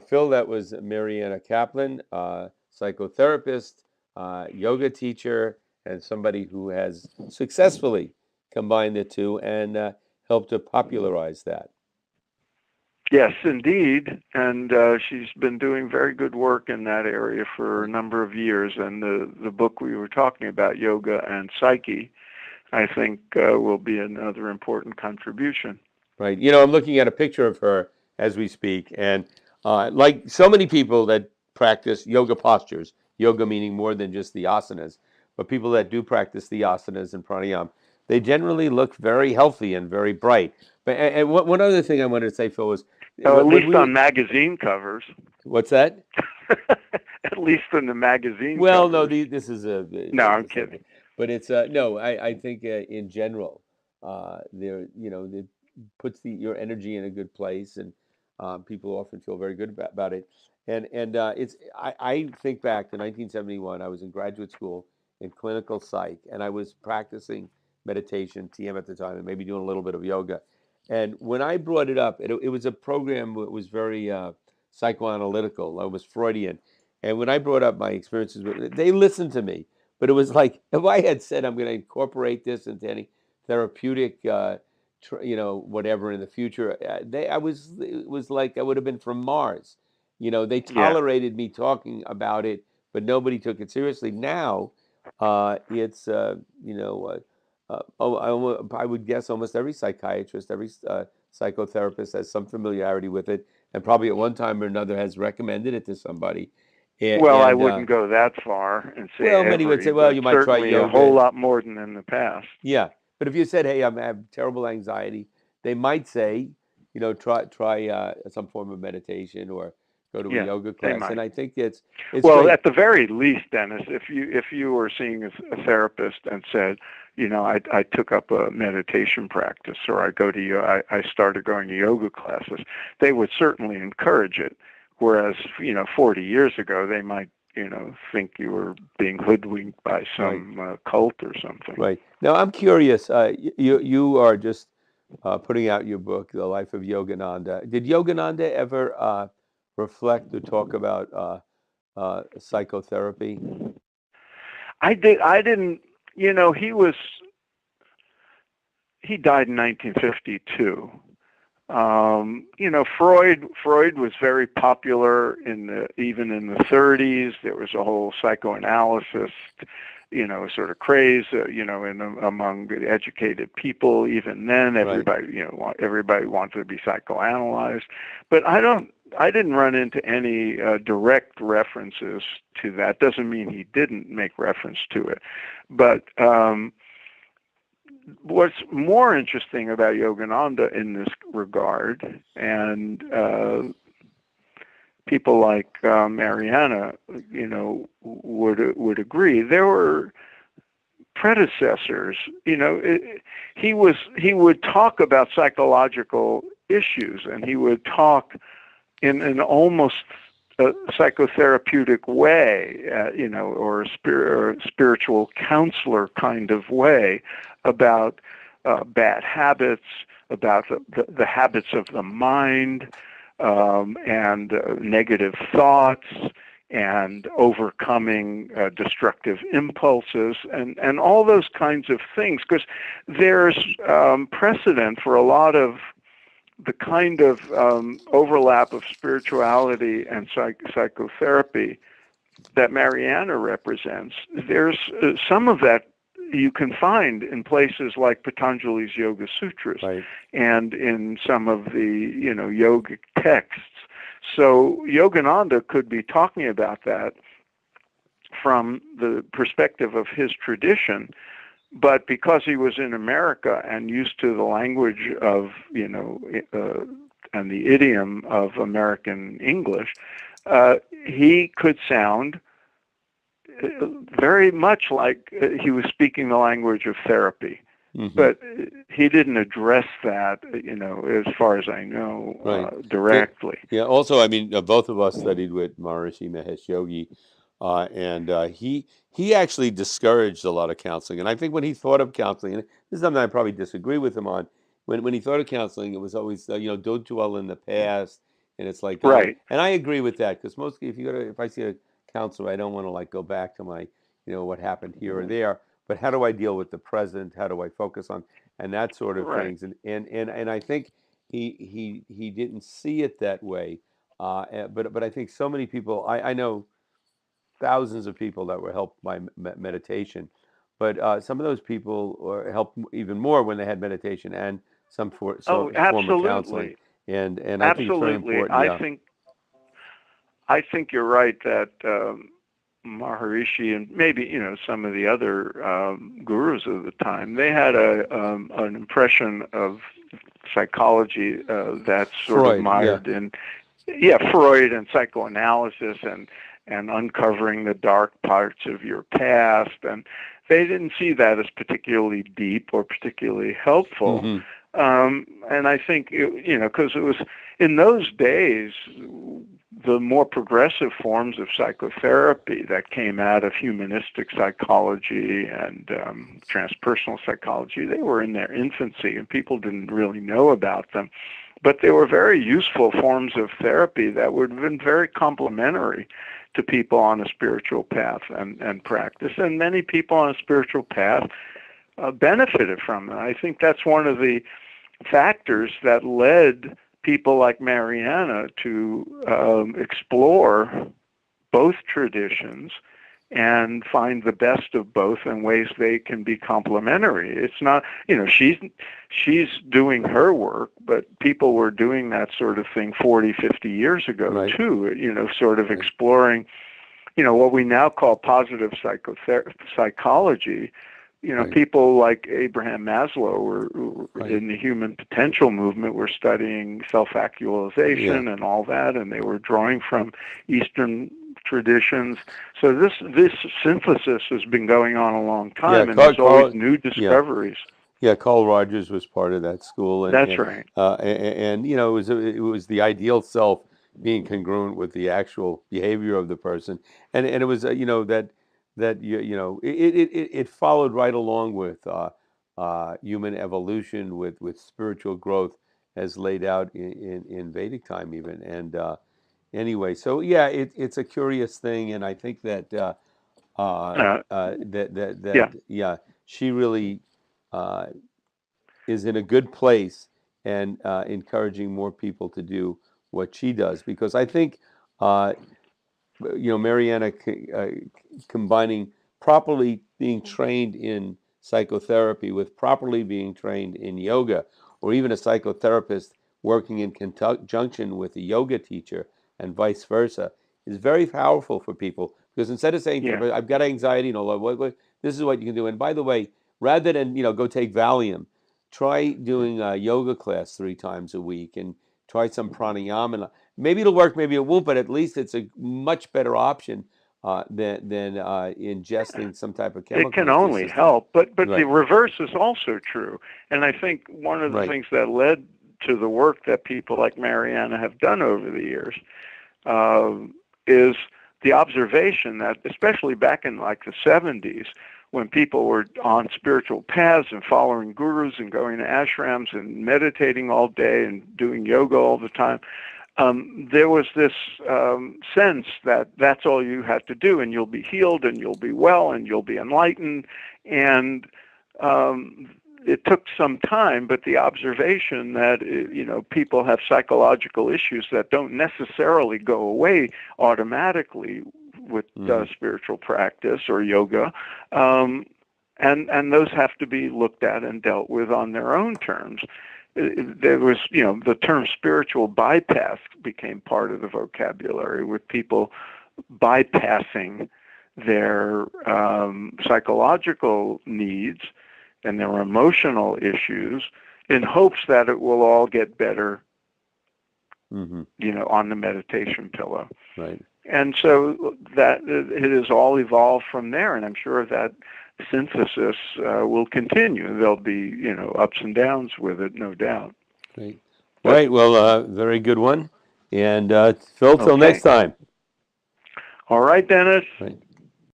Phil, that was Marianna Caplan, psychotherapist, yoga teacher, and somebody who has successfully combined the two and helped to popularize that. Yes, indeed. And she's been doing very good work in that area for a number of years. And the book we were talking about, Yoga and Psyche, I think will be another important contribution. Right. I'm looking at a picture of her as we speak, and like so many people that practice yoga postures, yoga meaning more than just the asanas, but people that do practice the asanas and pranayama, they generally look very healthy and very bright. But and one other thing I wanted to say, Phil, was At when least we were, on magazine covers. what's that? At least in the magazine Well, no, covers. this is a No, I'm this is kidding. but it's no, I think in general, there it puts your energy in a good place, and people often feel very good about it. And it's I think back to 1971. I was in graduate school in clinical psych, and I was practicing meditation, TM at the time, and maybe doing a little bit of yoga. And when I brought it up, it was a program that was very psychoanalytical. It was Freudian. And when I brought up my experiences with it, they listened to me. But it was like if I had said I'm going to incorporate this into any therapeutic, whatever in the future, it was like I would have been from Mars. They Yeah. tolerated me talking about it, but nobody took it seriously. Now, it's I would guess almost every psychiatrist, every psychotherapist has some familiarity with it, and probably at one time or another has recommended it to somebody. Well, I And wouldn't go that far and say well, many would every, say, well, but you might try certainly a whole yoga. lot more than in the past. Yeah, but if you said, hey, I have terrible anxiety, they might say, try some form of meditation or go to a Yeah, yoga they class. And might. I think it's Well, great. at the very least, Dennis, if you were seeing a therapist and said, I took up a meditation practice, or I started going to yoga classes, they would certainly encourage it. Whereas 40 years ago, they might think you were being hoodwinked by Right, some cult or something. right. Now I'm curious. You are just putting out your book, The Life of Yogananda. Did Yogananda ever reflect or talk about psychotherapy? I didn't. He died in 1952. Freud was very popular even in the 30s. There was a whole psychoanalysis, sort of craze, among educated people. Even then, Right. everybody wanted to be psychoanalyzed. But I didn't run into any direct references to that. Doesn't mean he didn't make reference to it, but. What's more interesting about Yogananda in this regard, and people like Mariana, would agree, there were predecessors. He would talk about psychological issues, and he would talk in an almost psychotherapeutic way, or a spiritual counselor kind of way about bad habits, about the habits of the mind, and negative thoughts, and overcoming destructive impulses, and all those kinds of things. Because there's precedent for a lot of the kind of overlap of spirituality and psychotherapy that Mariana represents. There's some of that you can find in places like Patanjali's Yoga Sutras Right. and in some of the yogic texts. So Yogananda could be talking about that from the perspective of his tradition, but because he was in America and used to the language of, and the idiom of American English, he could sound very much like he was speaking the language of therapy. Hmm. But he didn't address that, as far as I know, Right. Yeah. directly. Yeah. Also, I mean, both of us studied with Maharishi Mahesh Yogi, and he actually discouraged a lot of counseling. And I think when he thought of counseling, and this is something I probably disagree with him on, when he thought of counseling, it was always don't dwell in the past. And it's like, Right. and I agree with that because mostly if I see a counselor, I don't want to like go back to my, what happened here or there, but how do I deal with the present? How do I focus on and that sort of Right. things? And I think he didn't see it that way. But I think so many people, I know thousands of people that were helped by meditation, but some of those people were helped even more when they had meditation and Oh, form of counseling. absolutely. And I think it's very Absolutely. important. Yeah. I think you're right that Maharishi and maybe some of the other gurus of the time, they had an impression of psychology that's sort of Freud. Yeah. mired in, yeah, Freud and psychoanalysis and uncovering the dark parts of your past, and they didn't see that as particularly deep or particularly helpful. Hmm. And I think because it was in those days, the more progressive forms of psychotherapy that came out of humanistic psychology and transpersonal psychology, they were in their infancy and people didn't really know about them. But they were very useful forms of therapy that would have been very complementary to people on a spiritual path and practice. And many people on a spiritual path benefited from it. I think that's one of the factors that led people like Marianna to explore both traditions and find the best of both in ways they can be complementary. It's not, she's doing her work, but people were doing that sort of thing 40, 50 years ago Right. too, sort of exploring, what we now call positive psychology. Right. People like Abraham Maslow were Right. in the human potential movement were studying Yeah. self-actualization and all that, and they were drawing from Eastern traditions. So this synthesis has been going on a long Yeah. time, and there's always new Yeah. discoveries. Yeah, Carl Rogers was part of that school, That's right. it was the ideal self being congruent with the actual behavior of the person, and it was it followed right along with human evolution with spiritual growth as laid out in Vedic time even, and anyway, so yeah, it's a curious thing, and I think that Uh, that yeah. yeah, she really. Uh, is in a good place and encouraging more people to do what she does because I think uh, Mariana combining properly being trained in psychotherapy with properly being trained in yoga, or even a psychotherapist working in conjunction with a yoga teacher and vice versa, is very powerful for people because instead of saying to Yeah. them, I've got anxiety, this is what you can do. And by the way, rather than go take Valium, try doing a yoga class 3 times a week and try some pranayama. Maybe it'll work, maybe it won't, but at least it's a much better option than ingesting some type of It chemical can into your only system. help, but the Right, reverse is also true. And I think one of the right, things that led to the work that people like Mariana have done over the years uh, is the observation that, especially back in like the 70s, when people were on spiritual paths and following gurus and going to ashrams and meditating all day and doing yoga all the time, there was this sense that that's all you had to do, and you'll be healed, and you'll be well, and you'll be enlightened. And it took some time, but the observation that people have psychological issues that don't necessarily go away automatically with mm, spiritual practice or yoga. And those have to be looked at and dealt with on their own terms. There was, the term spiritual bypass became part of the vocabulary with people bypassing their psychological needs and their emotional issues in hopes that it will all get better, hmm, on the meditation pillow. right. And so that it has all evolved from there, and I'm sure that synthesis will continue. There'll be, ups and downs with it, no doubt. Great. But Right. Well, very good one. And Phil, till next okay. time. All right, Dennis. Right.